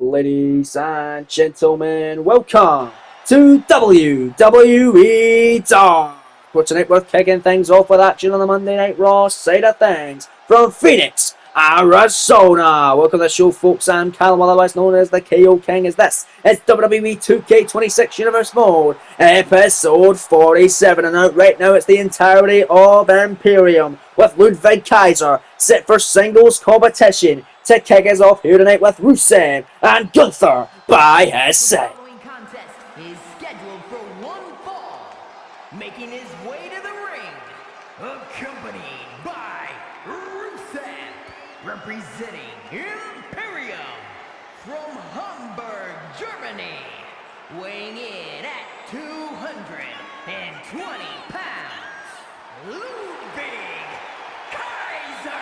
Ladies and gentlemen, welcome to WWE Dark. For tonight, we're kicking things off with action on the Monday Night Raw side of things from Phoenix, Arizona. Welcome to the show, folks. I'm Callum, otherwise known as the KO King. As this is WWE 2K26 Universe Mode, episode 47. And out right now, it's the entirety of Imperium with Ludwig Kaiser set for singles competition to kick us off here tonight with Rusev and Gunther by his side. The following contest is scheduled for one fall, making his way to the ring, accompanied by Rusev, representing Imperium from Hamburg, Germany, weighing in at 220 pounds, Ludwig Kaiser.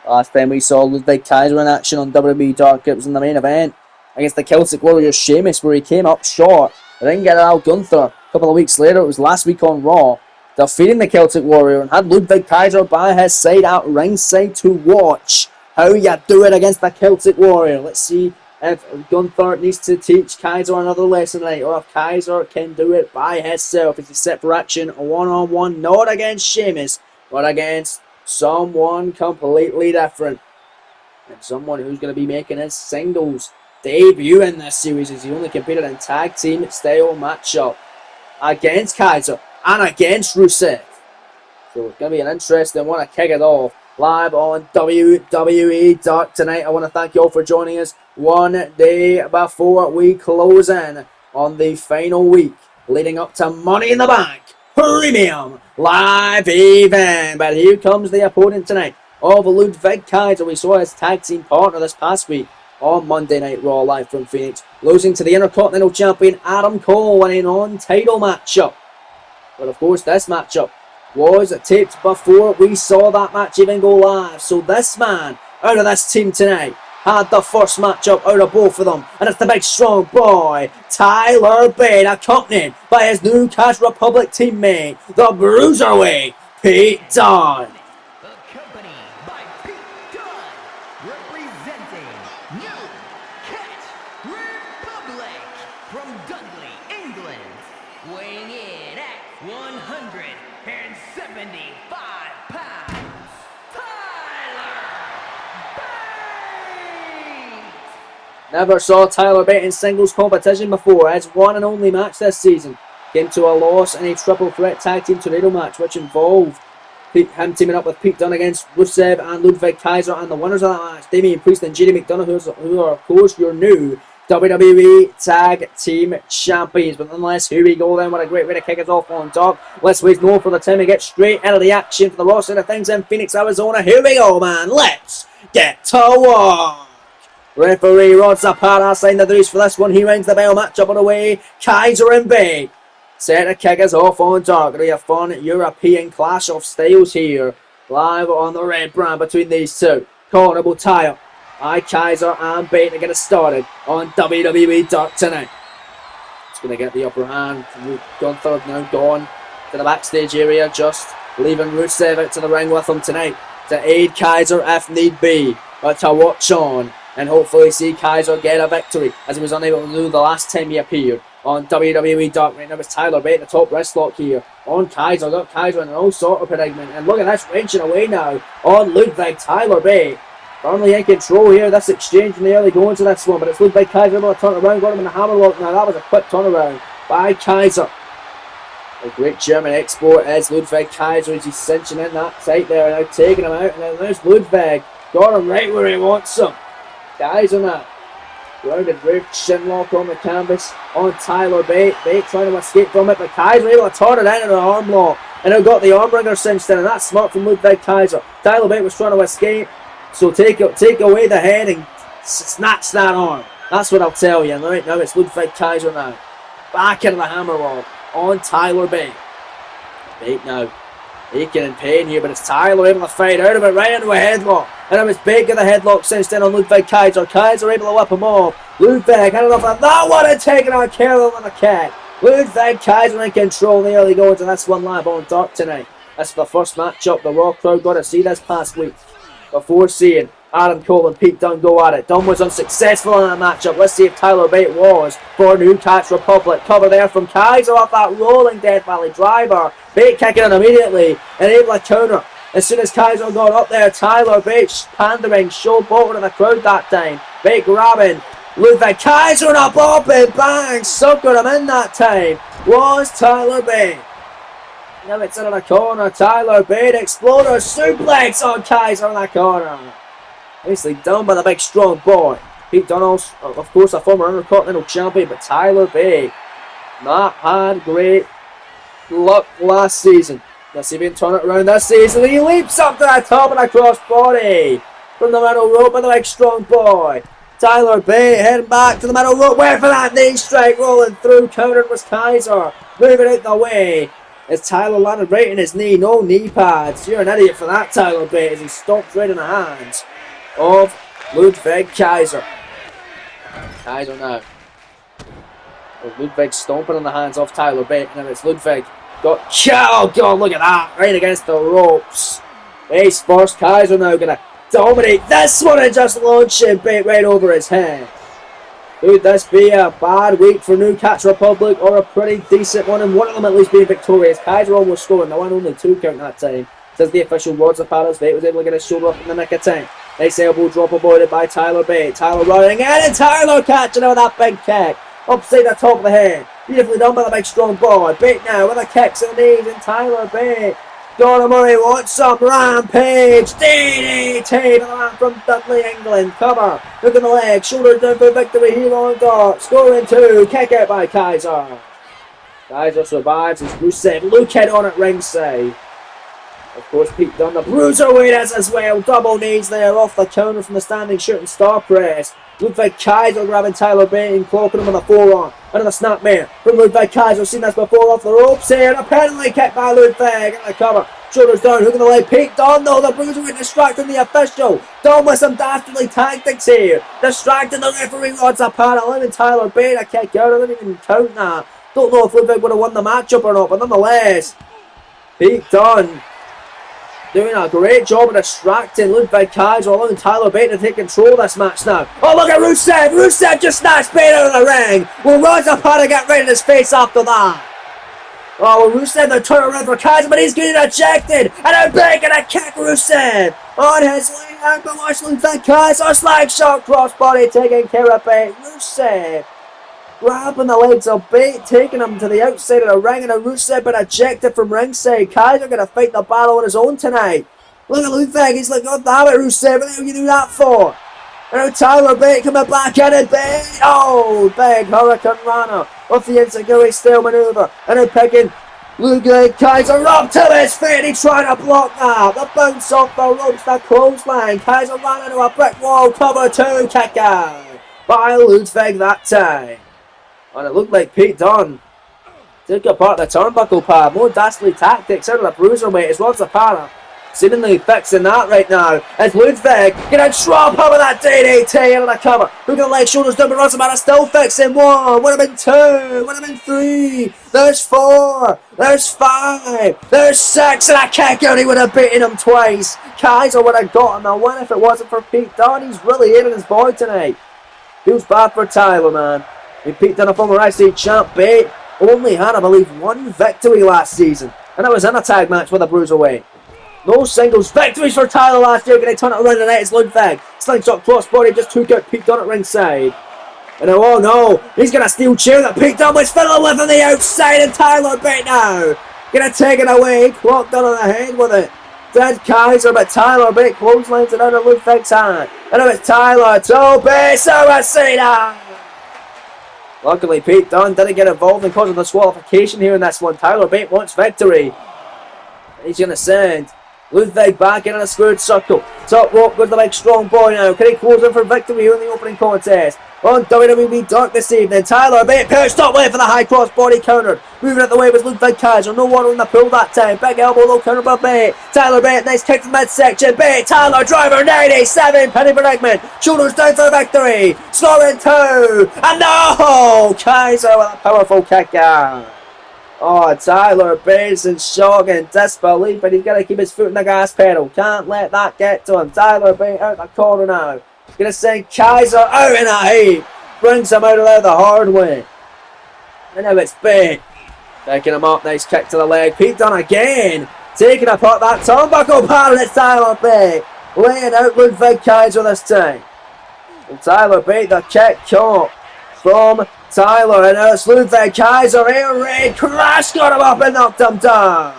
Last time we saw Ludwig Kaiser in action on WWE Dark, it was in the main event against the Celtic Warrior Sheamus, where he came up short. The ring general Gunther, a couple of weeks later, it was last week on Raw, defeating the Celtic Warrior and had Ludwig Kaiser by his side at ringside to watch how you do it against the Celtic Warrior. Let's see if Gunther needs to teach Kaiser another lesson tonight, or if Kaiser can do it by himself. As he's set for action one-on-one, not against Sheamus, but against someone completely different, and someone who's going to be making his singles debut in this series, as he only competed in tag team style matchup against Kaiser and against Rusev. So it's going to be an interesting one to kick it off live on WWE Dark tonight. I want to thank you all for joining us one day before we close in on the final week leading up to Money in the Bank Premium Live event. But here comes the opponent tonight of Ludwig Kaiser. We saw his tag team partner this past week on Monday Night Raw live from Phoenix, losing to the Intercontinental Champion Adam Cole in a non-title matchup. But of course, this matchup was taped before we saw that match even go live. So this man out of this team tonight had the first matchup out of both of them, and it's the big strong boy Tyler Bate, accompanied by his New Cash Republic teammate, the Bruiserweight Pete Dunne. Accompanied by Pete Dunne, representing New Cash Republic from Dudley, England, weighing in at 175 pounds, Tyler Bate. Never saw Tyler Bate in singles competition before. His one and only match this season came to a loss in a triple threat tag team tornado match, which involved him teaming up with Pete Dunne against Rusev and Ludwig Kaiser, and the winners of that match, Damian Priest and JD McDonough, who are of course your new WWE Tag Team Champions. But nonetheless, here we go then. What a great way to kick us off on Dark. Let's waste no further time and get straight into the action for the Raw side of things in Phoenix, Arizona. Here we go, man. Let's get to work. Referee Rod Zapata signed the deuce for this one. He rings the bell. Match up on the way. Kaiser and Bate set to kick us off on Dark. It'll be a fun European clash of styles here, live on the red brand between these two. Cornerable tie-up by Kaiser and Bate to get us started on WWE Dark tonight. It's going to get the upper hand. Gunther now gone to the backstage area, just leaving Rusev out to the ring with him tonight to aid Kaiser if need be, but to watch on and hopefully see Kaiser get a victory, as he was unable to do the last time he appeared on WWE Dark. Right now it's Tyler Bate, the top wrist lock here on Kaiser. Got Kaiser in all sort of predicament, and look at this, wrenching away now on Ludwig. Tyler Bate firmly in control here. This exchange in the early going to this one, but it's Ludwig Kaiser able to turn around, got him in the hammerlock. Now that was a quick turnaround by Kaiser. A great German export is Ludwig Kaiser, as he's cinching in that tight there, now taking him out, and then there's Ludwig, got him right where he wants him. Kaiser now grounded roof, shin lock on the canvas on Tyler Bate. Bate trying to escape from it, but Kaiser able to turn it into an arm lock, and now got the arm wringer cinched in, and that's smart from Ludwig Kaiser. Tyler Bate was trying to escape, so take away the head and snatch that arm. That's what I'll tell you. And right now it's Ludwig Kaiser now, back into the hammerlock on Tyler Bate. Bate now aching in pain here, but it's Tyler able to fight out of it, right into a headlock. And it was Bate get the headlock cinched in on Ludwig Kaiser. Kaiser able to whip him off. Ludwig, I don't know if that one had taken on Carol on the cat. Ludwig Kaiser in control. Nearly going to this one live on Dark tonight. That's the first matchup the Raw crowd got to see this past week, before seeing Adam Cole and Pete Dunne go at it. Dunne was unsuccessful in that matchup. Let's see if Tyler Bate was for New Catch Republic. Cover there from Kaiser off that rolling Death Valley driver. Bate kicking in immediately and able to counter. As soon as Kaiser got up there, Tyler Bate pandering, showboating to the crowd that time. Bate grabbing. Ludwig Kaiser and a bobbing bang. Suckered him in that time. Was Tyler Bate. Now it's in the corner. Tyler Bate exploder suplex on Kaiser in the corner. Nicely done by the big strong boy. Pete Dunne, of course, a former Intercontinental Champion, but Tyler Bate not had great luck last season. Let's see if he can turn it around this season. He leaps up to the top of the crossbody from the middle rope by the big strong boy. Tyler Bate heading back to the middle rope, waiting for that knee strike, rolling through. Countered was Kaiser, moving out the way. As Tyler landed right in his knee, no knee pads. You're an idiot for that, Tyler Bate, as he stomped right in the hands of Ludwig Kaiser. Kaiser now. Ludwig stomping on the hands of Tyler Bate. And it's Ludwig. Oh God, look at that. Right against the ropes. Face first. Kaiser now going to dominate this one and just launching Bate right over his head. Could this be a bad week for New Catch Republic or a pretty decent one? And one of them at least being victorious. Kaiser almost scoring. The one only 2 count that time. Says the official words of Paris. Bate was able to get his shoulder up in the nick of time. Nice elbow drop avoided by Tyler Bate. Tyler running in and Tyler catching him with that big kick. Upside the top of the head. Beautifully done by the big strong boy. Bate now with a kicks in the knees and Tyler Bate. Donna Murray wants some rampage. DDT, the man from Dudley, England. Cover. Look at the leg. Shoulders down for victory here on top. Scoring 2. Kick out by Kaiser. Kaiser survives as Rusev. Luke head on at ringside. Of course, Pete Dunne, the bruiserweight is as well. Double knees there off the counter from the standing shooting star press. Ludwig Kaiser grabbing Tyler Bate and clocking him on the forearm. Another snapmare from Ludwig Kaiser. Seen this before off the ropes here. A penalty kick by Ludwig in the cover. Shoulders down, hooking the leg. Pete Dunne though, the bruiserweight distracting the official. Dunne with some dastardly tactics here. Distracting the referee rods apart. Allowing Tyler Bate a kick out. I didn't even count that. Don't know if Ludwig would have won the matchup or not, but nonetheless, Pete Dunne doing a great job of distracting Ludwig Kaiser, allowing Tyler Bate to take control of this match now. Oh, look at Rusev! Rusev just snatched Bate out of the ring! Will Rod's apart and get right in his face after that? Oh, well, Rusev the turn around for Kaiser, but he's getting ejected! And a Bate gonna kick Rusev on his leg, but watch Ludwig Kaiser, slag shot crossbody taking care of Bate. Rusev grabbing the legs of Bate, taking him to the outside of the ring, and Rusev been ejected from ringside. Kaiser going to fight the battle on his own tonight. Look at Ludwig, he's like, God damn it, Rusev, what are you do that for? And now Tyler Bate coming back in and Bate, oh, big Hurricane Rana off the Enziguri style maneuver, and now picking Ludwig Kaiser up to his feet, he's trying to block that. The bounce off the ropes, the clothesline. Kaiser ran into a brick wall, cover 2, kick out by Ludwig that time. And it looked like Pete Dunne took apart the turnbuckle pad. More dastardly tactics out of the bruiserweight as Rod Zapata seemingly fixing that right now. As Ludwig gonna drop over that DDT into the cover. Look at the leg, shoulders down, but Rod Zapata still fixing 1. Would have been 2. Would have been 3. There's 4. There's 5. There's 6. And a kick out. He would have beaten him twice. Kaiser would have gotten the win if it wasn't for Pete Dunne. He's really hitting his boy tonight. Feels bad for Tyler, man. And Pete Dunne, a former IC champ. Bate only had, I believe, 1 victory last season, and it was in a tag match with a bruiserweight. No singles victories for Tyler last year. Can they turn it around tonight? It's Ludwig. Slingshot crossbody just took out Pete Dunne at ringside. And oh no, he's going to steel chair that Pete Dunne was fiddling with on the outside, and Tyler Bate now going to take it away. Clocked on the head with it. Dead Kaiser, but Tyler Bate clotheslines it out of Ludwig's hand. And now it's Tyler to Bate Saracena. Luckily, Pete Dunne didn't get involved in causing disqualification here in this one. Tyler Bate wants victory. He's going to send Ludwig back in a squared circle. Top rope goes the big strong boy now. Can he close in for victory here in the opening contest? On WWE Dark this evening, Tyler Bate pushed up way for the high cross body countered. Moving out the way was Ludwig Kaiser. No one on the pull that time. Big elbow low counter by Bate. Tyler Bate, nice kick to midsection. Bate, Tyler driver 97. Penny predicament. Shoulders down for victory. Scoring 2. And no! Kaiser with a powerful kick out. Oh, Tyler Bates in shock and disbelief, but he's got to keep his foot in the gas pedal. Can't let that get to him. Tyler Bates out the corner now. Going to send Kaiser out in a heap. Brings him out of there the hard way. And now it's Bates. Picking him up, nice kick to the leg. Pete Dunne again. Taking apart that turnbuckle pad, and it's Tyler Bates. Laying out Ludwig Kaiser this time. And Tyler Bates, the kick caught from Tyler, and it's Ludwig Kaiser. Air raid crash, got him up and knocked him down.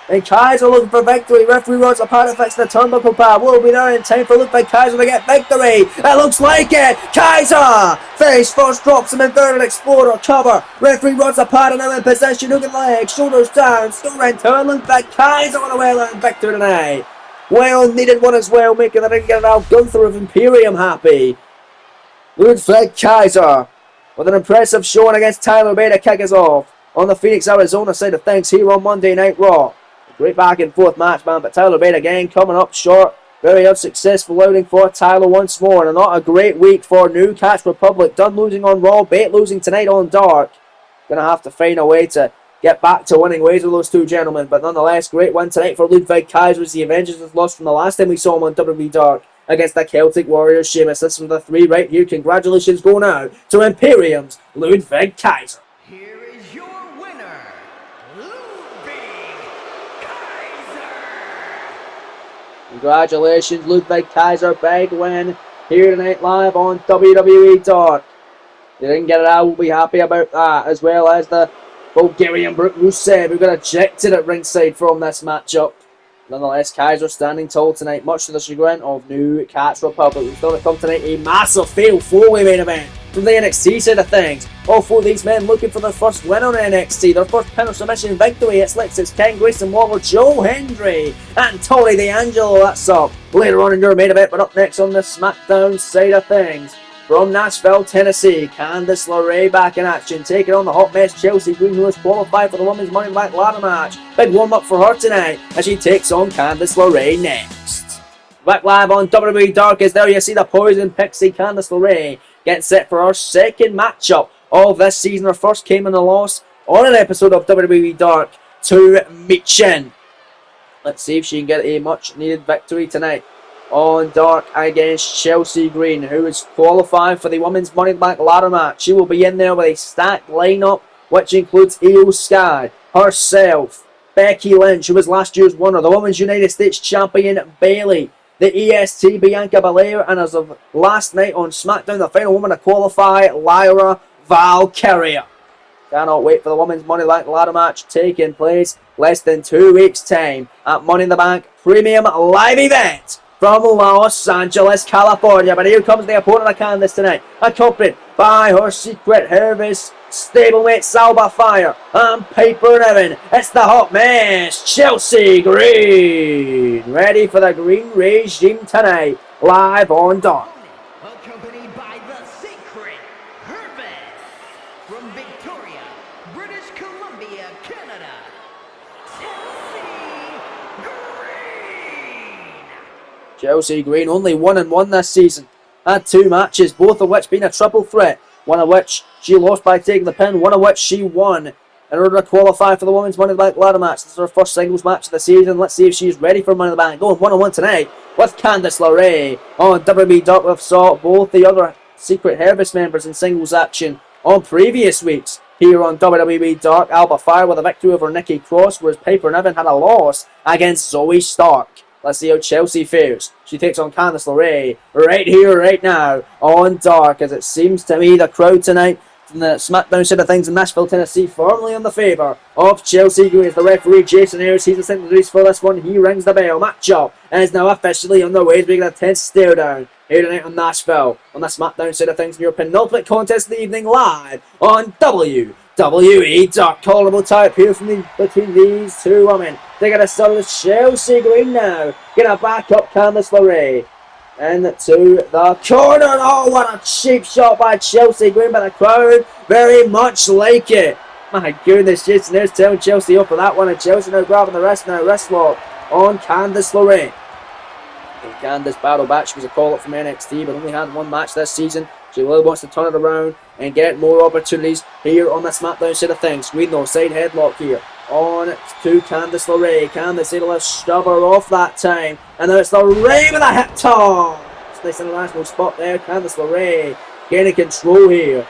And Kaiser looking for victory. Referee rods apart and fixing the turnbuckle pad. Will be there in time for Ludwig Kaiser to get victory. It looks like it. Kaiser! Face first drops him in third and Explorer cover. Referee rods apart and now in possession. Hooking leg, shoulders down. Still in turn. Ludwig Kaiser on a well-earned victory tonight. Well needed one as well, making the ring get out Gunther of Imperium happy. Ludwig Kaiser with an impressive showing against Tyler Bates to kick us off on the Phoenix, Arizona side of things here on Monday Night Raw. Great back and forth match, man, but Tyler Bates again coming up short. Very unsuccessful outing for Tyler once more, and not a great week for New Catch Republic. Dunne losing on Raw, Bates losing tonight on Dark. Gonna have to find a way to get back to winning ways with those two gentlemen, but nonetheless, great win tonight for Ludwig Kaiser as the Avengers has lost from the last time we saw him on WWE Dark against the Celtic Warriors. Sheamus, this from the three right here. Congratulations go now to Imperium's Ludwig Kaiser. Here is your winner, Ludwig Kaiser. Congratulations, Ludwig Kaiser. Big win here tonight live on WWE Dark. They didn't get it out. We'll be happy about that, as well as the Bulgarian Brook Rusev, who got ejected at ringside from this matchup. Nonetheless, Kaiser standing tall tonight, much to the chagrin of New Catch Republic. We've still to come tonight a massive fatal four-way main event from the NXT side of things. All four of these men looking for their first win on NXT, their first pin or submission victory. It's Lexus, Ken, Grayson Waller, Joe Hendry, and Tony D'Angelo. That's up later on in your main event, but up next on the SmackDown side of things. From Nashville, Tennessee, Candice LeRae back in action, taking on the hot mess Chelsea Green, who has qualified for the Women's Money in the Bank ladder match. Big warm-up for her tonight as she takes on Candice LeRae next. Back live on WWE Dark is there you see the Poison Pixie. Candice LeRae getting set for her second matchup of this season. Her first came in a loss on an episode of WWE Dark to Michin. Let's see if she can get a much-needed victory tonight on Dark against Chelsea Green, who is qualified for the Women's Money in the Bank ladder match. She will be in there with a stacked lineup, which includes Io Sky, herself, Becky Lynch, who was last year's winner, the Women's United States Champion Bayley, the EST Bianca Belair, and as of last night on SmackDown, the final woman to qualify, Lyra Valkyria. Cannot wait for the Women's Money in the Bank ladder match taking place less than 2 weeks' time at Money in the Bank Premium Live Event from Los Angeles, California. But here comes the opponent of Candice tonight, accompanied by her secret Hervis stablemate Salva Fire and Piper Niven. It's the hot mess, Chelsea Green, ready for the Green Regime tonight, live on Dark. Accompanied by the secret Hervis from Victoria, British Columbia, Canada, Chelsea Green. Chelsea Green only 1-1 this season. Had 2 matches, both of which being a triple threat. One of which she lost by taking the pin, one of which she won in order to qualify for the Women's Money in the Bank ladder match. This is her first singles match of the season. Let's see if she's ready for Money in the Bank. Going 1-1 tonight with Candice LeRae on WWE Dark. We've saw both the other secret Hervis members in singles action on previous weeks here on WWE Dark. Alba Fire with a victory over Nikki Cross, whereas Piper Niven had a loss against Zoe Stark. Let's see how Chelsea fares. She takes on Candice LeRae right here, right now on Dark, as it seems to me the crowd tonight from the SmackDown side of things in Nashville, Tennessee, firmly in the favour of Chelsea Green. The referee Jason Ayers, he's the central grease for this one. He rings the bell. Matchup is now officially underway as we get a tense stare down here tonight on Nashville on the SmackDown side of things in your penultimate contest of the evening, live on WWE Dark. Callable type here from between these two women. They got to start with Chelsea Green now. Gonna back up Candice LeRae. And to the corner. Oh, what a cheap shot by Chelsea Green, but the crowd very much like it. My goodness, Jason Ayers telling Chelsea up for that one, and Chelsea now grabbing the rest now. Wrist lock on Candice LeRae. Candice battle back. She was a call-up from NXT, but only had 1 match this season. She really wants to turn it around and get more opportunities here on the SmackDown side of things. Green though, side headlock here. On to Candice LeRae. Candice able to shove her off that time. And then it's LeRae with a hip toss. Nice international spot there. Candice LeRae gaining control here.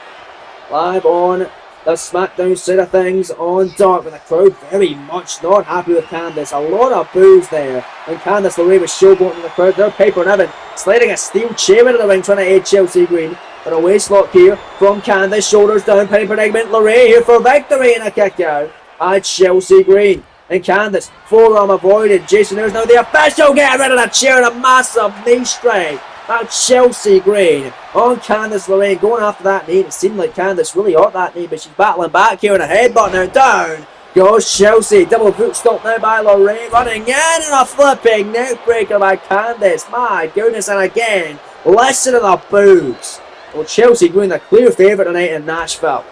Live on the SmackDown side of things on Dark, with the crowd very much not happy with Candice. A lot of boos there. And Candice LeRae was showboating the crowd. They're Piper and Evan sliding a steel chair into the ring, trying to aid Chelsea Green. But a waist lock here from Candice. Shoulders down, penny predicament. LeRae here for victory and a kick out. At Chelsea Green. And Candice, forearm avoided. Jason Ayers now the official getting rid of the chair and a massive knee strike. At Chelsea Green on Candice LeRae going after that knee. It seemed like Candice really hurt that knee, but she's battling back here and a headbutt now. Down goes Chelsea. Double boot stop now by LeRae. Running in and a flipping neck breaker by Candice. My goodness, and again, listen to the boos. Well, Chelsea Green the clear favourite tonight in Nashville.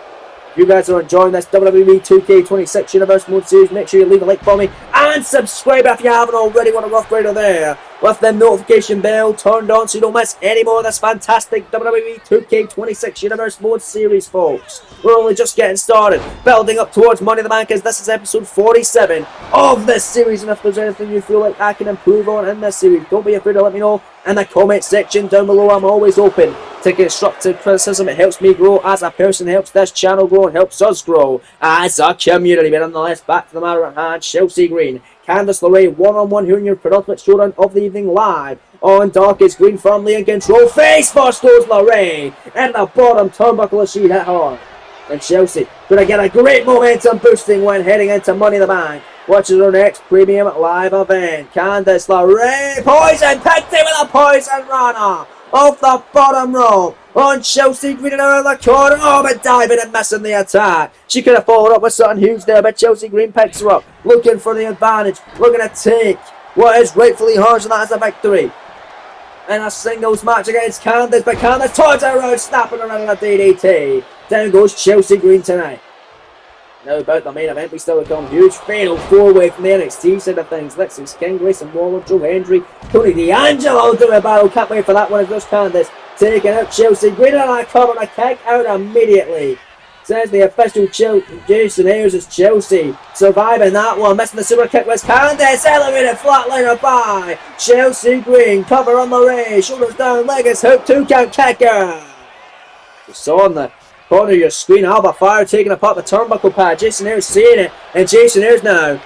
If you guys are enjoying this WWE 2K26 Universe Mode Series, make sure you leave a like for me and subscribe if you haven't already. What a rough rider there. With the notification bell turned on so you don't miss any more of this fantastic WWE 2K26 Universe Mode Series, folks. We're only just getting started, building up towards Money in the Bank, as this is episode 47 of this series. And if there's anything you feel like I can improve on in this series, don't be afraid to let me know in the comment section down below. I'm always open to constructive criticism. It helps me grow as a person, helps this channel grow, and helps us grow as a community. But nonetheless, back to the matter at hand. Chelsea Green, Candice LeRae, one-on-one here in your penultimate showdown of the evening, live on Dark. Is Green firmly in control. Face first goes LeRae, and the bottom turnbuckle as she hit hard. And Chelsea going to get a great momentum boosting when heading into Money in the Bank. Watching our next premium live event. Candice LeRae, poison picked it with a poison runner off the bottom rope on Chelsea Green and around the corner. Oh, but diving and missing the attack. She could have followed up with something huge there, but Chelsea Green picks her up, looking for the advantage, looking to take what is rightfully hers, and that is a victory in a singles match against Candice. But Candice turns her around, snapping around in a DDT. Down goes Chelsea Green tonight. Now about the main event, we still become huge. Fatal four-way from the NXT side of things. Lexus King, Grayson Waller, Joe Hendry, Tony D'Angelo doing a battle. Can't wait for that one. As goes Candice, taking out Chelsea Green, and I cover a kick out immediately. Says the official Jason Ayers is Chelsea. Surviving that one, missing the super kick was Candice. Elevated flatliner by Chelsea Green. Cover on LeRae, shoulders down, leg is hooked, 2 count kicker. You saw on the corner of your screen, Alba Fire taking apart the turnbuckle pad. Jason Ayers seeing it, and Jason Ayers now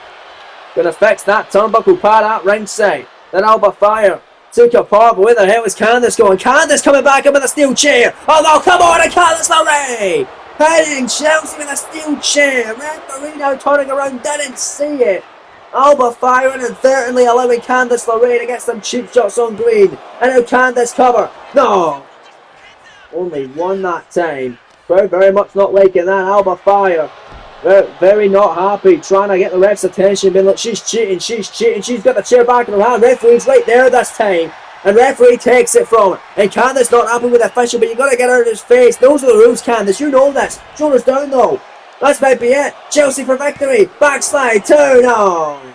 going to fix that turnbuckle pad at ringside. Then Alba Fire took apart, but where the hell is Candice going? Candice coming back up with a steel chair. Oh no, come on, and Candice LeRae hitting Chelsea with a steel chair. Referee now turning around, didn't see it. Alba Fire inadvertently allowing Candice LeRae to get some cheap shots on Green. And now Candice cover. No, only one that time. Very much not liking that. Alba Fire very not happy, trying to get the ref's attention, being like, she's cheating, she's got the chair back in her hand. Referee's right there this time, and referee takes it from her. And Candice not happy with the official, but you got to get out of his face. Those are the rules, Candice, you know this. Shoulders down though. That might be it. Chelsea for victory. Backslide 2-0.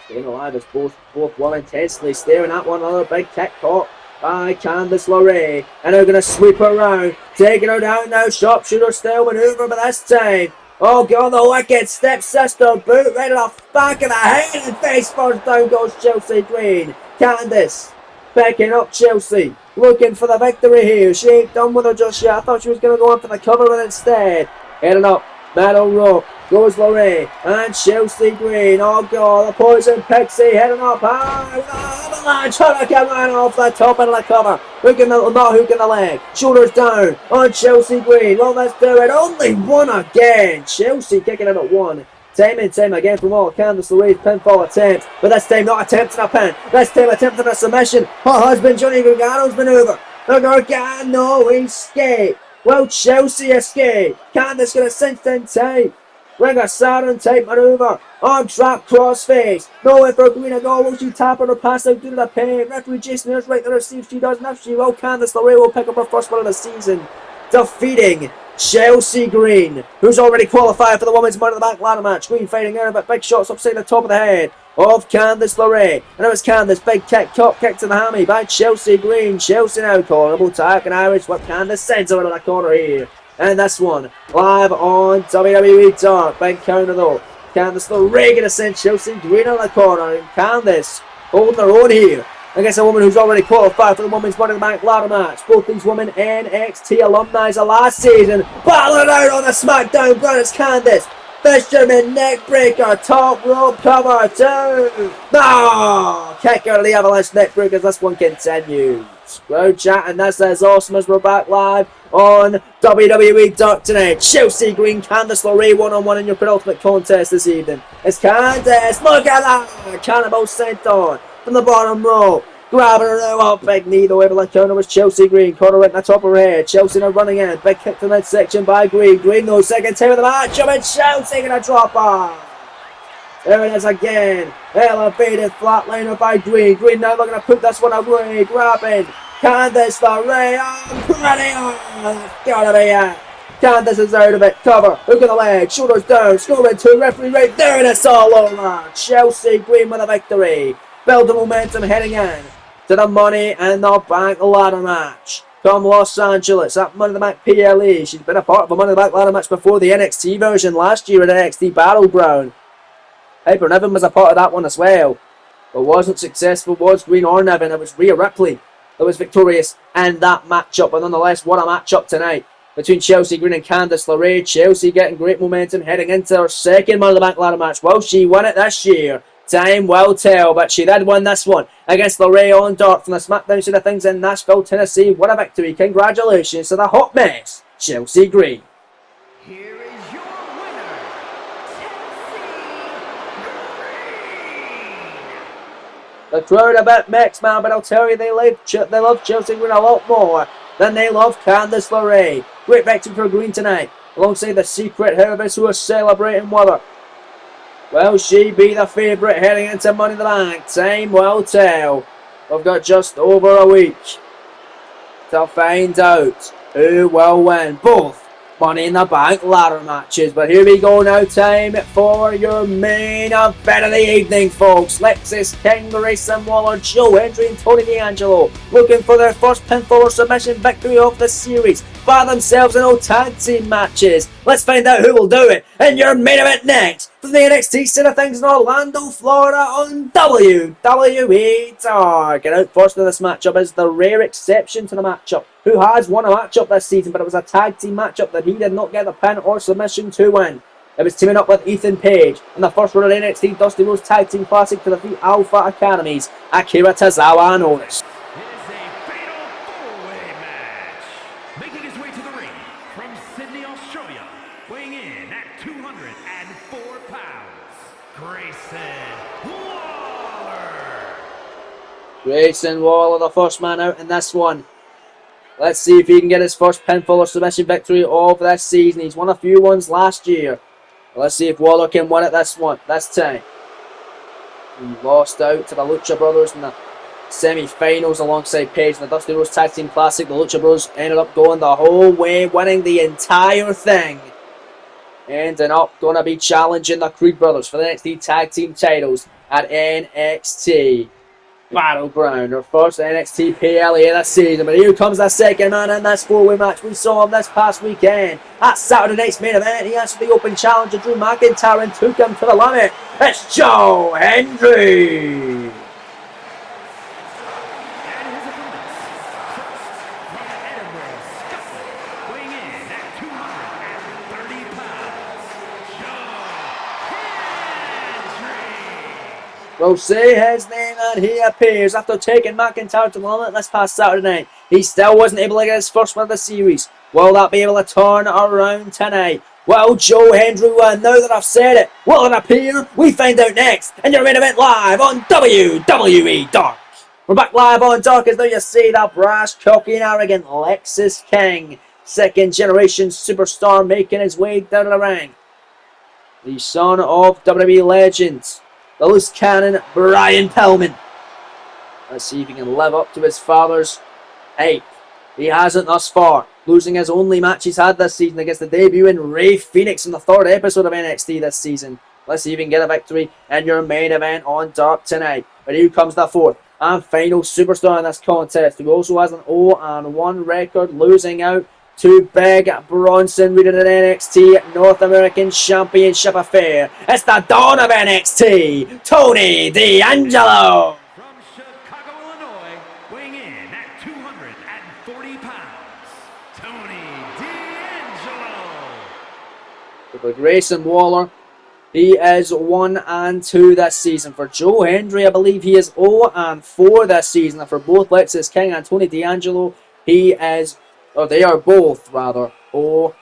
Staying alive as both well intensely staring at one another. Big kick caught by Candice LeRae, and they're going to sweep her around, taking her down now, sharpshooter style maneuver, but this time, oh god, the wicked stepsister boot right in the back of the head, and face first down goes Chelsea Green. Candice picking up Chelsea, looking for the victory here. She ain't done with her just yet. I thought she was going to go in for the cover, but instead, heading up, middle rope, goes LeRae, and Chelsea Green, oh god, the poison pixie heading up high, avalanche, hurricane right off the top of the cover, not hooking the leg, shoulders down on Chelsea Green. Well, let's do it, only one again. Chelsea kicking out at one, time and time again from all Candice LeRae's pinfall attempts, but this time not attempting a pin, this time attempting a submission. Her husband Johnny Gargano's maneuver, the Gargano escape. Well, Chelsea escape. Candice gonna cinch in tight. Ring a Saturn type maneuver. Arm trap, crossface. Nowhere for Green to go. Will she tap her or pass out due to the pain? Referee Jason Ayers right there. See if she does. And if she will, Candice LeRae will pick up her first one of the season, defeating Chelsea Green, who's already qualified for the Women's Money in the Bank ladder match. Green fighting her, but big shots upside the top of the head. of Candice LeRae. And it was Candice, big kick, top kick to the hammy by Chelsea Green. Chelsea now cornerable tag and Irish whip. Candice sends her into the corner here. And this one, live on WWE Dark. Big counter though. Candice LeRae going to send Chelsea Green on the corner. And Candice holding her own here against a woman who's already qualified for the Women's Money in the Bank ladder match. Both these women NXT alumni of last season. Battling out on the SmackDown ground. It's Candice. Fisherman neckbreaker, top rope cover, 2. No! Kick out of the Avalanche neckbreakers. This one continues. Crowd chat, and this is awesome as we're back live on WWE Dark tonight. Chelsea Green, Candice LeRae one-on-one in your penultimate contest this evening. It's Candice. Look at that! Cannibal sent on from the bottom rope. Grabbing her now up, big knee though, able to counter was Chelsea Green. Caught her right in the top of her head. Chelsea now running in. Big kick to the midsection by Green. Green though, second time of the match. And Chelsea gonna drop her. There it is again. Elevated flatliner by Green. Green now looking to put this one away. Grabbing Candice LeRae. Oh, pretty. Oh, that's gotta be it. Candice is out of it. Cover. Hook of the leg. Shoulders down. Scoring 2. Referee right there, and it's all over. Chelsea Green with a victory. Build the momentum heading in to the Money in the Bank ladder match. From Los Angeles, that Money in the Bank PLE. She's been a part of a Money in the Bank ladder match before, the NXT version last year at NXT Battleground. Piper Niven was a part of that one as well, but wasn't successful. Was Green or Niven? It was Rhea Ripley that was victorious in that matchup, but nonetheless, what a matchup tonight between Chelsea Green and Candice LeRae. Chelsea getting great momentum heading into her second Money in the Bank ladder match. Will she win it this year? Time will tell, but she did win this one against LeRae on Dark from the SmackDown side of things in Nashville, Tennessee. What a victory. Congratulations to the hot mess, Chelsea Green. Here is your winner, Chelsea Green. The crowd a bit mixed, man, but I'll tell you, they love Chelsea Green a lot more than they love Candice LeRae. Great victory for Green tonight, alongside the Secret Harvest who are celebrating with her. Will she be the favourite heading into Money in the Bank? Time will tell. We've got just over a week to find out who will win both Money in the Bank ladder matches. But here we go now, time for your main event of the evening, folks. Lexis King, Grayson Waller, Joe Hendry and Tony D'Angelo looking for their first pinfall or submission victory of the series by themselves in all tag team matches. Let's find out who will do it in your main event next from the NXT side of things in Orlando, Florida on WWE Dark. And out first in this matchup is the rare exception to the matchup, who has won a matchup this season, but it was a tag team matchup that he did not get the pin or submission to win. It was teaming up with Ethan Page in the first round of NXT Dusty Rhodes Tag Team Classic to defeat Alpha Academy's Akira Tozawa and Otis. Grayson Waller, the first man out in this one. Let's see if he can get his first pinfall or submission victory of this season. He's won a few ones last year. Let's see if Waller can win it this time. He lost out to the Lucha Brothers in the semi-finals alongside Page in the Dusty Rhodes Tag Team Classic. The Lucha Brothers ended up going the whole way, winning the entire thing. Ending up going to be challenging the Creed Brothers for the NXT Tag Team titles at NXT Battleground, our first NXT PLE this season. But here comes the second man in this four-way match. We saw him this past weekend at Saturday night's main event. He answered the open challenge of Drew McIntyre and took him to the limit. It's Joe Hendry. We'll see his name and he appears after taking McIntyre to the limit this past Saturday night. He still wasn't able to get his first win of the series. Will that be able to turn around tonight? Will Joe Hendry win? Now that I've said it, will it appear? We find out next in your main event live on WWE Dark. We're back live on Dark as now you see the brash, cocky and arrogant Lexis King, second generation superstar, making his way down to the ring. The son of WWE legends, the loose cannon Brian Pillman. Let's see if he can live up to his father's hype. He hasn't thus far, losing his only match he's had this season against the debuting Rey Fenix in the third episode of NXT this season. Let's see if you can get a victory in your main event on Dark tonight. But here comes the fourth and final superstar in this contest, who also has an 0-1 record, losing out to Big Bronson Reed in an NXT North American Championship affair. It's the Dawn of NXT, Tony D'Angelo. From Chicago, Illinois, weighing in at 240 pounds, Tony D'Angelo. For Grayson Waller, he is 1-2 this season. For Joe Hendry, I believe he is 0-4 this season. And for both Lexis King and Tony D'Angelo, they are both 0-1.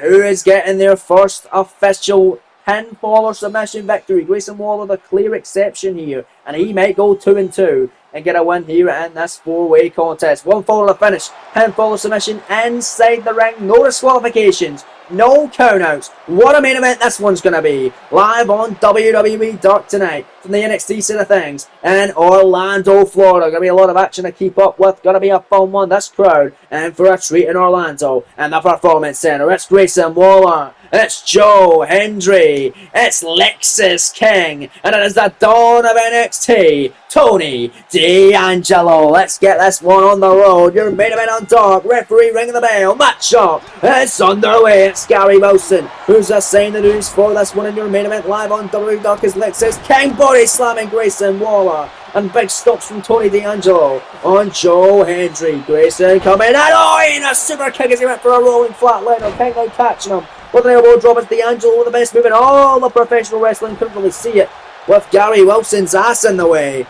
Who is getting their first official pinfall or submission victory? Grayson Waller, the clear exception here, and he might go 2-2 and get a win here in this four-way contest. One fall to finish, pinfall or submission inside the ring, no disqualifications, no countouts. What a main event this one's going to be. Live on WWE Dark tonight from the NXT side of things in Orlando, Florida. Going to be a lot of action to keep up with. Going to be a fun one. This crowd and for a treat in Orlando. And the Performance Center. It's Grayson Waller. It's Joe Hendry. It's Lexis King. And it is the Dawn of NXT, Tony D'Angelo. Let's get this one on the road. Your main event on Dark. Referee ringing the bell. Match up. It's underway. It's Gary Wilson who's assigned the news for this one in your main event live on WWE Dark is Lexis King body slamming Grayson Waller. And big stops from Tony D'Angelo on Joe Hendry. Grayson coming in. Oh, and a super kick as he went for a rolling flatliner. King now catching him with an elbow drop. It's D'Angelo with the best move in all the professional wrestling. Couldn't really see it with Gary Wilson's ass in the way.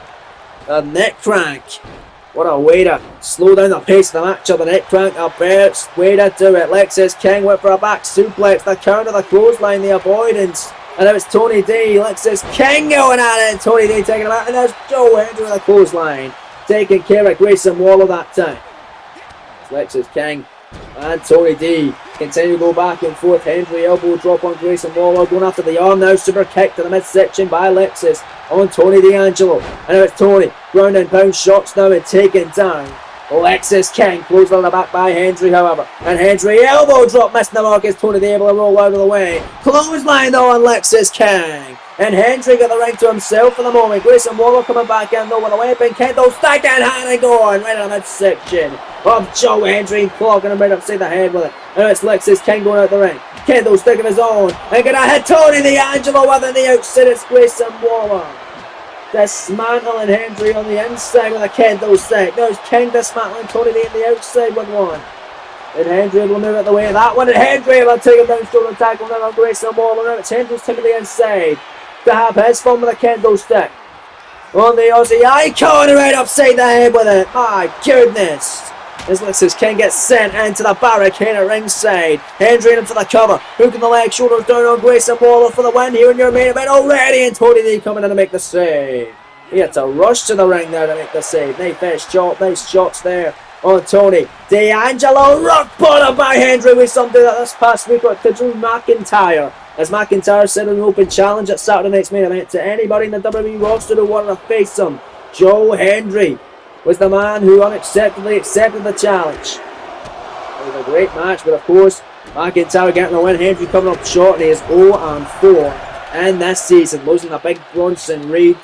A neck crank. What a way to slow down the pace of the match. The neck crank, a best way to do it. Lexis King went for a back suplex. The counter, the clothesline, the avoidance. And now it's Tony D. Lexis King going at it. Tony D taking him out. And there's Joe Hendry with a clothesline. Taking care of Grayson Waller that time. It's Lexis King and Tony D continue to go back and forth. Hendry elbow drop on Grayson Waller. Going after the arm now. Super kick to the midsection by Lexis on Tony D'Angelo. And now it's Tony. Ground and pound shots now and taken down. Lexis King closed on the back by Hendry, however. And Hendry elbow drop missing the mark as Tony able to roll out of the way. Clothesline though on Lexis King. And Hendry got the ring to himself for the moment. Grayson Waller coming back in though with a weapon. Kendo stack in hand and going right in the midsection of Joe Hendry, clogging him right upside the head with it. And now it's Lexis King going out the ring. Kendo stick of his own. And gonna hit Tony D'Angelo with it on the outside. It's Grayson Waller dismantling Hendry on the inside with a kendo stick. Now it's King dismantling Tony D on the outside with one. And Hendry will move out the way of that one. And Hendry will take him down, shoulder tackle now on Grayson Waller. Now it's Hendry's taking the inside to have his fun with a kendo stick on the Aussie Icon right upside the head with it. My goodness. As Lexis King gets sent into the barricade at ringside. Hendry in for the cover. Hooking the leg, shoulders down on Grayson Waller for the win here in your main event already. And Tony D coming in to make the save. He had to rush to the ring there to make the save. Nice shots there on Tony D'Angelo. Rock bottom by Hendry. We saw him do that this past week to Drew McIntyre. As McIntyre said in an open challenge at Saturday night's main event to anybody in the WWE roster who wanted to face him, Joe Hendry was the man who unacceptably accepted the challenge. It was a great match, but of course, McIntyre getting the win. Hendry coming up short, and he is 0-4 in this season, losing the Big Bronson Reed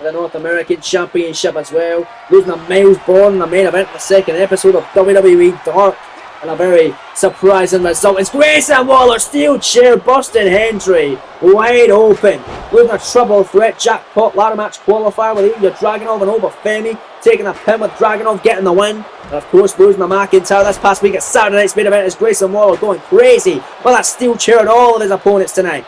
the North American Championship as well, losing to Miles Bourne in the main event of the second episode of WWE Dark. And a very surprising result. It's Grayson Waller, steel chair busting Hendry wide open. Losing a triple threat jackpot ladder match qualifier with either Dragunov and Obafemi. Taking a pin with Dragunov, getting the win. And of course losing to McIntyre this past week at Saturday night's main event is Grayson Waller going crazy with that steel chair and all of his opponents tonight.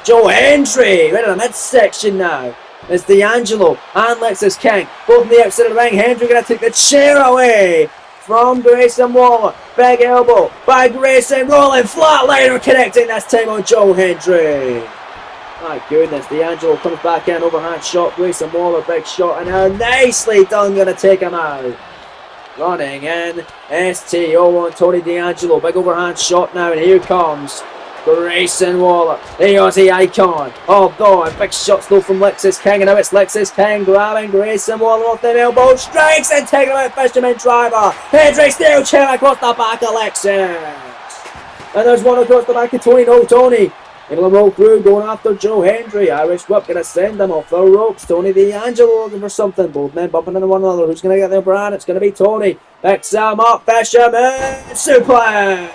Joe Hendry right in the midsection now. It's D'Angelo and Lexis King both on the outside of the ring. Hendry going to take the chair away from Grayson Waller. Big elbow by Grayson, rolling flatliner, connecting this time on Joe Hendry. My goodness, D'Angelo comes back in, overhand shot, Grayson Waller, big shot, and now nicely done, going to take him out. Running in, STO on Tony D'Angelo, big overhand shot now, and here comes Grayson Waller, the Aussie Icon. Oh God, big shots though from Lexis King, and now it's Lexis King grabbing Grayson Waller off the elbow, strikes and taking him out, fisherman driver. Hendry steel chair across the back of Lexis. And there's one across the back of Tony. No, Tony Able to roll through, going after Joe Hendry. Irish whip gonna send him off the ropes. Tony D'Angelo looking for something. Both men bumping into one another. Who's gonna get the upper hand? It's gonna be Tony. Picks him up. Fisherman suplex.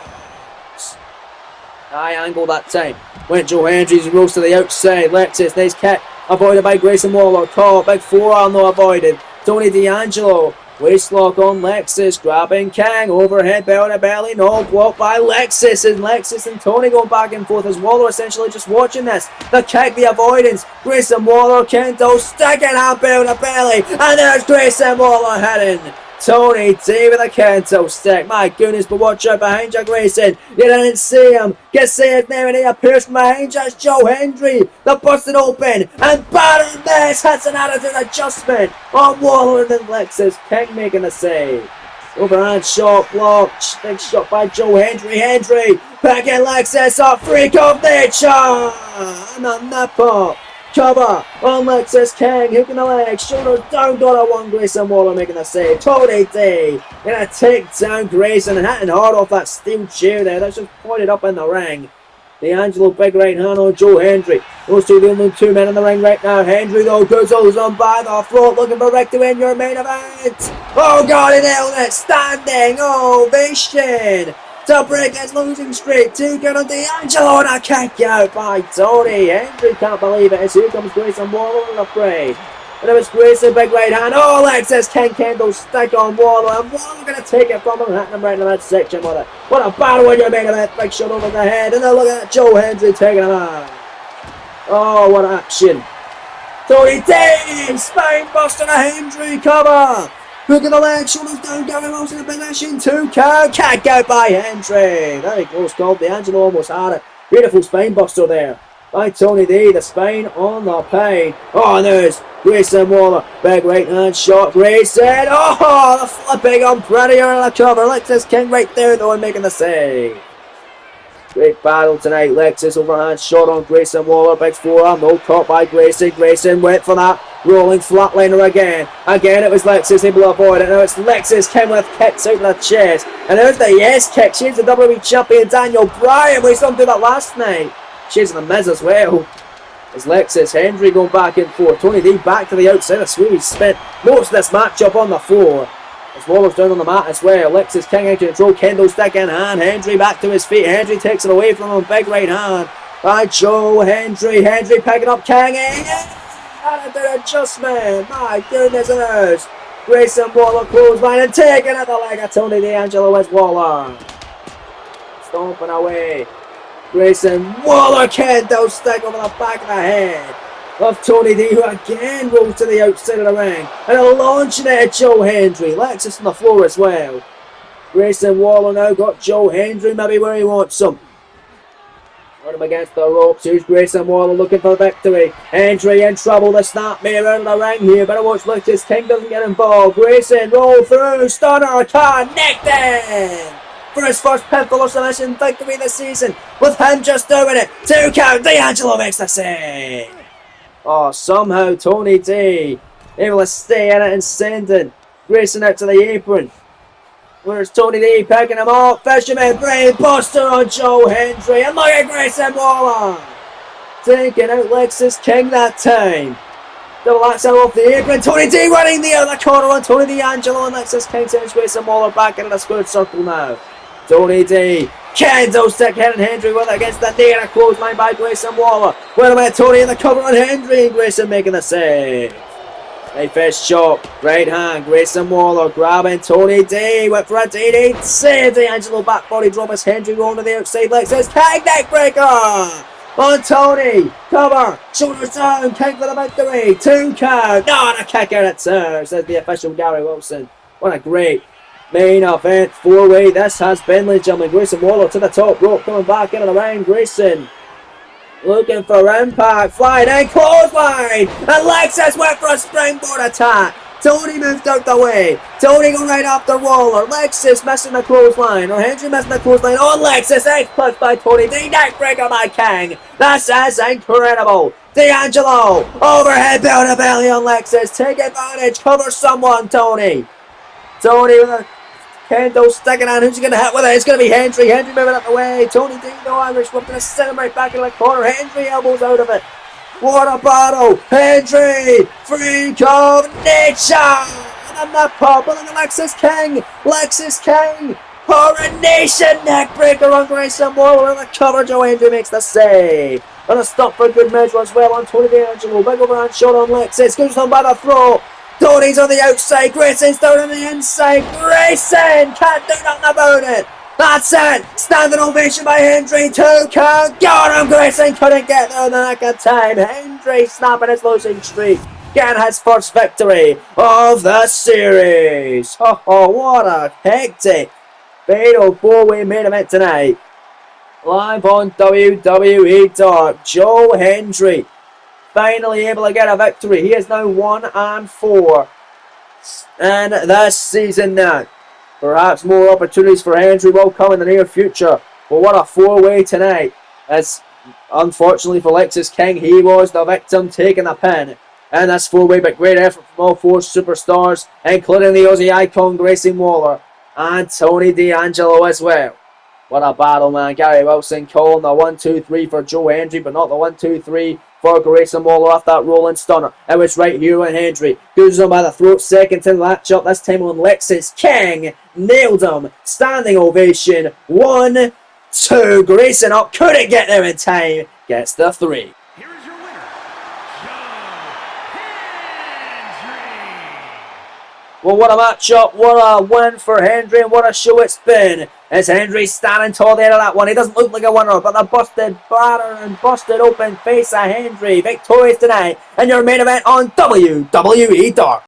High angle that time. Went Joe Hendry's rose to the outside. Lexus, nice kick. Avoided by Grayson Waller. Caught. Big forearm though avoided. Tony D'Angelo. Waistlock on Lexus, grabbing King, overhead belly to belly, no, blocked by Lexus and Tony going back and forth as Waller essentially just watching this. The kick, the avoidance, Grayson Waller, Kendo sticking out belly to belly, and there's Grayson Waller hitting Tony D with a Kento stick. My goodness, but watch out behind you, Grayson. You didn't see him. Get see his name and he appears from behind you. It's Joe Hendry. The busted open and battered this. Hits an attitude adjustment on Waller and then Lexus. King making the save. Overhand shot blocked. Big shot by Joe Hendry. Hendry picking Lexus up. Freak of nature. And on that pop. Cover on Lexus King, hooking the leg, shoulders down, got a one. Grayson Waller making the save. Tony D gonna take down Grayson and hitting hard off that steel chair there. That's just pointed up in the ring. D'Angelo big right hand on Joe Hendry. Those two the only two men in the ring right now. Hendry though goes on by the throat, looking for Rick to win your main event. Oh God, he nailed it! Standing ovation to break his losing streak. 2 count on D'Angelo and a kick out by Tony. Hendry can't believe it. As here comes Grayson Waller in the fray. And it was Grayson, big right hand. Oh, Lexus King Kendo stick on Waller. And Waller going to take it from him, hitting him right in the midsection with it. What a battle when you're making that big shot over the head. And then look at Joe Hendry taking him out. Oh, what action. Tony D, spine buster to Hendry, cover. Hook in the leg, shoulders down, Gary Wilson in position, 2 count, kick out by Hendry. Very close call, D'Angelo almost had it. Beautiful spine buster there by Tony D, the spine on the pine. Oh, and there's Grayson Waller, big right hand shot, Grayson, oh, the flipping on Predator on the cover. Lexus King right there though and making the save. Great battle tonight. Lexus overhand shot on Grayson Waller. Big forearm. No caught by Grayson. Grayson went for that. Rolling flatliner again. Again it was Lexus able to avoid it. Now it's Lexus King with kicks out of the chest. And there's the yes kick. She's the WWE champion Daniel Bryan. We saw him do that last night. She's the Miz as well. As Lexus Hendry going back and forth. Tony D back to the outside. I swear he spent most of this matchup on the floor. As Waller's down on the mat as well. Lexus King out to control. Kendo stick in hand. Hendry back to his feet. Hendry takes it away from him. Big right hand by Joe Hendry. Hendry picking up King. Attitude adjustment. My goodness it is. Grayson Waller clothesline and taking at the leg of Tony D'Angelo as Waller. Stomping away. Grayson Waller Kendo stick over the back of the head of Tony D, who again rolls to the outside of the ring and launching it at Joe Hendry. Lexus on the floor as well. Grayson Waller now got Joe Hendry maybe where he wants him. Put him against the ropes. Here's Grayson Waller looking for victory. Hendry in trouble. The snapmare out of the ring here. Better watch Lexus King doesn't get involved. Grayson roll through. Stunner connected for his first pinfall or submission victory this season with him just doing it. 2 count. D'Angelo makes the save. Oh, somehow Tony D able to stay in it and sending Grayson out to the apron. Where's Tony D picking him up? Fisherman brain buster on Joe Hendry. And look at Grayson Waller taking out Lexus King that time. Double axe out off the apron. Tony D running the other corner on Tony D'Angelo and Lexus King sends Grayson Waller back into the squared circle now. Tony D. Kendo stick hitting Hendry with it against the knee and a clothesline by Grayson Waller. Wait a minute, Tony in the cover on Hendry and Grayson making the save. Right fist chop, right hand, Grayson Waller grabbing Tony D. Went for a DD, save D'Angelo back body drop as Hendry rolling to the outside leg. Says King neck breaker on Tony. Cover, shoulders down, King for the victory. 2 count, no, and a kick out at 2, says the official Gary Wilson. What a great main event 4-way this has been, ladies and gentlemen. Grayson Waller to the top rope, coming back into the ring. Grayson looking for impact, flying in, clothesline, and Lexus went for a springboard attack. Tony moved out the way. Tony going right after Waller. Lexus missing the clothesline, or Hendry missing the clothesline on Lexus. X-Plus by Tony D. Neckbreaker by King. This is incredible. D'Angelo overhead belly to belly on Lexus. Take advantage, cover someone, Tony. Tony with a Kendo sticking on. Who's he going to hit with it? It's going to be Hendry. Hendry moving up the way. Tony D, no Irish whip. Going to send him right back in the corner. Hendry elbows out of it. What a battle! Hendry! Freak of nature! And that pop, look at Lexus King! Lexus King! Coronation neckbreaker on Grayson Waller in the cover. Joe Hendry makes the save. And a stop for good measure as well on Tony D'Angelo. Big overhand shot on Lexus. Goes on by the throw. Tony's on the outside. Grayson's down on the inside. Grayson can't do nothing about it. That's it! Standing ovation by Hendry, 2 count, got him! Grayson couldn't get there in the nick of time. Hendry snapping his losing streak, getting his first victory of the series. Oh, what a hectic fatal 4-way main event tonight. Live on WWE Dark, Joe Hendry finally able to get a victory. He is now 1-4 in this season now. Perhaps more opportunities for Hendry will come in the near future. But what a 4-way tonight. As unfortunately for Lexus King, he was the victim taking the pin. And this 4-way, but great effort from all 4 superstars, including the Aussie icon Grayson Waller and Tony D'Angelo as well. What a battle, man. Gary Wilson calling the 1-2-3 for Joe Hendry, but not the 1-2-3 for Grayson Waller off that rolling stunner. It was right here on Hendry. Goes on by the throat, second to the matchup, this time on Lexus King. Nailed him. Standing ovation. 1-2. Grayson up. Couldn't get there in time. Gets the 3. Here is your winner, Joe Hendry. Well, what a matchup. What a win for Hendry, and what a show it's been. As Hendry standing tall there at that one. He doesn't look like a winner, but the busted, battered and busted open face of Hendry victorious tonight in your main event on WWE Dark.